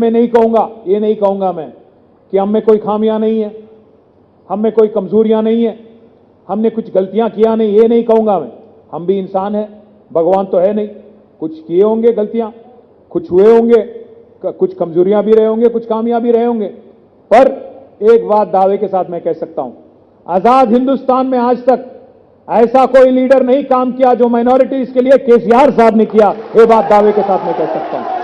मैं नहीं कहूंगा, ये नहीं कहूंगा मैं कि हम में कोई खामियां नहीं है, हम में कोई कमजोरियां नहीं है, हमने कुछ गलतियां किया नहीं, ये नहीं कहूंगा मैं। हम भी इंसान हैं, भगवान तो है नहीं, कुछ किए होंगे गलतियां, कुछ हुए होंगे, कुछ कमजोरियां भी रहे होंगे, कुछ खामियां भी रहे होंगे। पर एक बात दावे के साथ मैं कह सकता हूं, आजाद हिंदुस्तान में आज तक ऐसा कोई लीडर नहीं काम किया जो माइनॉरिटीज के लिए केसीआर साहब ने किया। ये बात दावे के साथ मैं कह सकता हूं।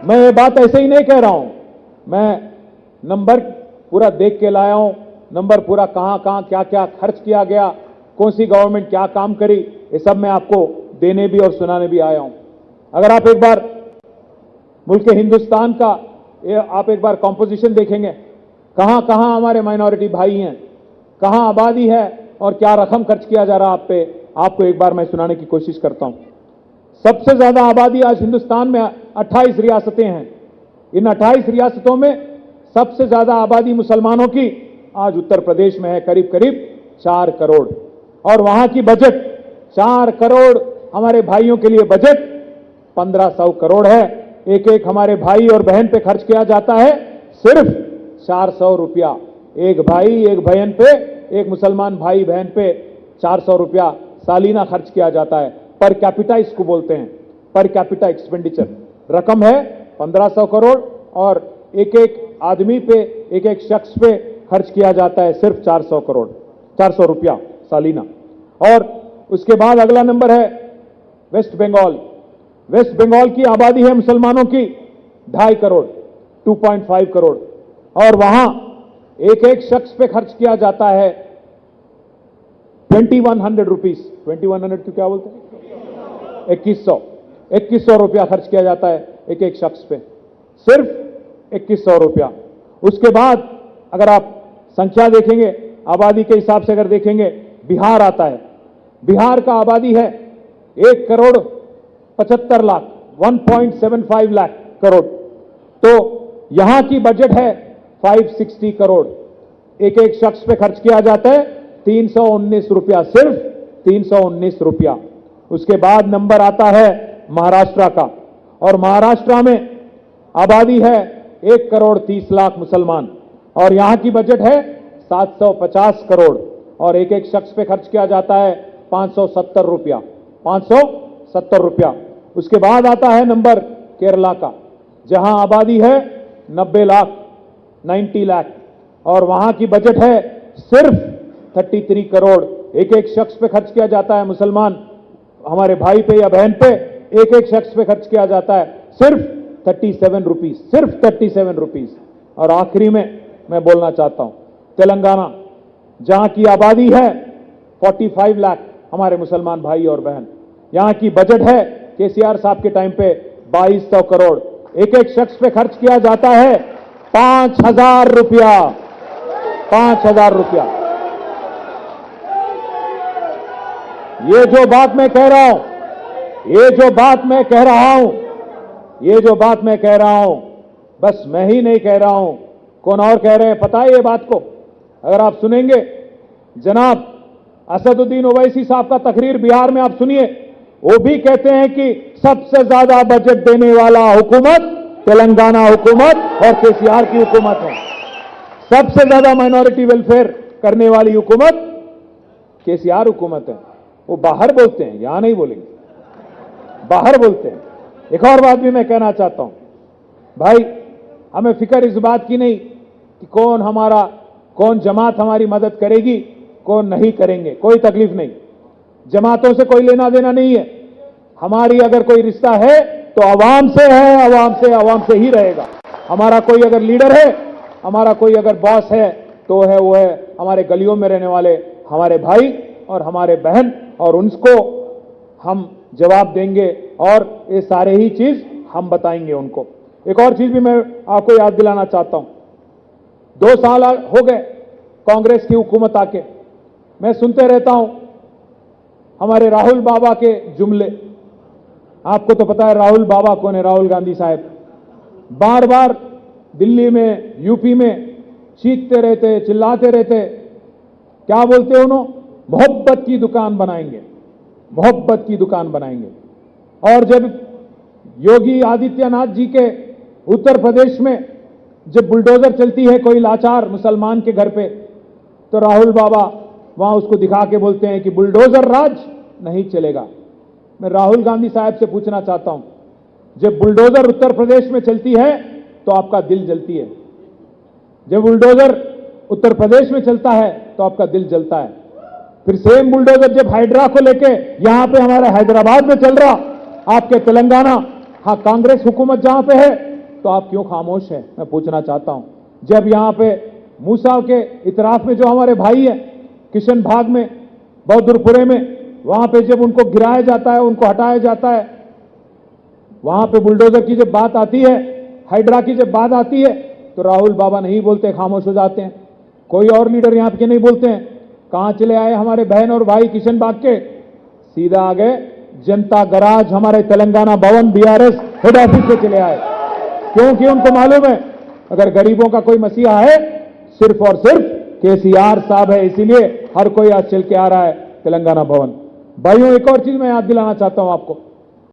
मैं ये बात ऐसे ही नहीं कह रहा हूं, मैं नंबर पूरा देख के लाया हूं, नंबर पूरा कहां कहां क्या क्या खर्च किया गया, कौन सी गवर्नमेंट क्या काम करी, ये सब मैं आपको देने भी और सुनाने भी आया हूं। अगर आप एक बार मुल्क हिंदुस्तान का आप एक बार कॉम्पोजिशन देखेंगे, कहां कहां हमारे माइनॉरिटी भाई हैं, कहां आबादी है और क्या रकम खर्च किया जा रहा है आप पे, आपको एक बार मैं सुनाने की कोशिश करता हूं। सबसे ज्यादा आबादी आज हिंदुस्तान में 28 रियासतें हैं। इन 28 रियासतों में सबसे ज्यादा आबादी मुसलमानों की आज उत्तर प्रदेश में है, करीब करीब 4 करोड़। और वहां की बजट 4 करोड़, हमारे भाइयों के लिए बजट 1500 करोड़ है। एक एक हमारे भाई और बहन पे खर्च किया जाता है सिर्फ 400 रुपया। एक भाई एक बहन पे, एक मुसलमान भाई बहन पे 400 रुपया सालीना खर्च किया जाता है। पर कैपिटा इसको बोलते हैं, पर कैपिटा एक्सपेंडिचर। रकम है 1500 करोड़ और एक एक आदमी पे, एक एक शख्स पे खर्च किया जाता है सिर्फ 400 करोड़, 400 रुपया सालीना। और उसके बाद अगला नंबर है वेस्ट बंगाल। वेस्ट बंगाल की आबादी है मुसलमानों की 2.5 करोड़, 2.5 करोड़। और वहां एक एक शख्स पे खर्च किया जाता है 2100 रुपीज। 2100 को क्या बोलते हैं? 2100 रुपया खर्च किया जाता है एक एक शख्स पे, सिर्फ 2100 रुपया। उसके बाद अगर आप संख्या देखेंगे, आबादी के हिसाब से अगर देखेंगे, बिहार आता है। बिहार का आबादी है 1 करोड़ 75 लाख, 1.75 लाख करोड़। तो यहां की बजट है 560 करोड़। एक एक शख्स पे खर्च किया जाता है 319 रुपया, सिर्फ 319 रुपया। उसके बाद नंबर आता है महाराष्ट्र का, और महाराष्ट्र में आबादी है 1 करोड़ 30 लाख मुसलमान, और यहां की बजट है 750 करोड़, और एक एक शख्स पे खर्च किया जाता है 570 रुपया, 570 रुपया। उसके बाद आता है नंबर केरला का, जहां आबादी है 90 लाख, 90 लाख, और वहां की बजट है सिर्फ 33 करोड़। एक एक शख्स पे खर्च किया जाता है, मुसलमान हमारे भाई पे या बहन पे एक एक शख्स पे खर्च किया जाता है सिर्फ 37 रुपीज, सिर्फ 37 रुपीज। और आखिरी में मैं बोलना चाहता हूं तेलंगाना, जहां की आबादी है 45 लाख हमारे मुसलमान भाई और बहन, यहां की बजट है केसीआर साहब के टाइम पे 2200 करोड़। एक एक शख्स पे खर्च किया जाता है 5000 रुपया, 5000 रुपया। ये जो बात मैं कह रहा हूं, ये जो बात मैं कह रहा हूं, ये जो बात मैं कह रहा हूं, बस मैं ही नहीं कह रहा हूं, कौन और कह रहे हैं पता है ये बात को? अगर आप सुनेंगे जनाब असदुद्दीन ओवैसी साहब का तकरीर बिहार में आप सुनिए, वो भी कहते हैं कि सबसे ज्यादा बजट देने वाला हुकूमत तेलंगाना हुकूमत और केसीआर की हुकूमत है। सबसे ज्यादा माइनॉरिटी वेलफेयर करने वाली हुकूमत केसीआर हुकूमत है। वो बाहर बोलते हैं, यहां नहीं बोलेंगे, बाहर बोलते हैं। एक और बात भी मैं कहना चाहता हूं, भाई हमें फिक्र इस बात की नहीं कि कौन जमात हमारी मदद करेगी, कौन नहीं करेंगे, कोई तकलीफ नहीं। जमातों से कोई लेना देना नहीं है। हमारी अगर कोई रिश्ता है तो आवाम से है, आवाम से ही रहेगा। हमारा कोई अगर लीडर है, हमारा कोई अगर बॉस है तो वो है हमारे गलियों में रहने वाले हमारे भाई और हमारे बहन, और उनको हम जवाब देंगे और ये सारे ही चीज हम बताएंगे उनको। एक और चीज भी मैं आपको याद दिलाना चाहता हूं, 2 साल हो गए कांग्रेस की हुकूमत आके, मैं सुनते रहता हूं हमारे राहुल बाबा के जुमले। आपको तो पता है राहुल बाबा कौन है, राहुल गांधी साहब बार बार दिल्ली में, यूपी में चीखते रहते, चिल्लाते रहते। क्या बोलते हैं उन्होंने? मोहब्बत की दुकान बनाएंगे, मोहब्बत की दुकान बनाएंगे। और जब योगी आदित्यनाथ जी के उत्तर प्रदेश में जब बुलडोजर चलती है कोई लाचार मुसलमान के घर पे, तो राहुल बाबा वहां उसको दिखा के बोलते हैं कि बुलडोजर राज नहीं चलेगा। मैं राहुल गांधी साहब से पूछना चाहता हूं, जब बुलडोजर उत्तर प्रदेश में चलती है तो आपका दिल जलती है, जब बुलडोजर उत्तर प्रदेश में चलता है तो आपका दिल जलता है। फिर सेम बुलडोजर जब हाइड्रा को लेके यहां पे हमारे हैदराबाद में चल रहा, आपके तेलंगाना, हाँ कांग्रेस हुकूमत जहां पे है, तो आप क्यों खामोश हैं? मैं पूछना चाहता हूं। जब यहां पे मूसा के इतराफ में जो हमारे भाई है किशन भाग में, बहादुरपुरे में, वहां पे जब उनको गिराया जाता है, उनको हटाया जाता है, वहां पे बुलडोजर की जब बात आती है, हाइड्रा की जब बात आती है, तो राहुल बाबा नहीं बोलते, खामोश हो जाते हैं। कोई और लीडर यहां के नहीं बोलते हैं। कहां चले आए हमारे बहन और भाई किशन बाग के? सीधा आ गए जनता गराज, हमारे तेलंगाना भवन बीआरएस हेड ऑफिस से चले आए, क्योंकि उनको मालूम है अगर गरीबों का कोई मसीहा है सिर्फ और सिर्फ केसीआर साहब है, इसीलिए हर कोई आज चल के आ रहा है तेलंगाना भवन। भाइयों, एक और चीज मैं याद दिलाना चाहता हूं आपको।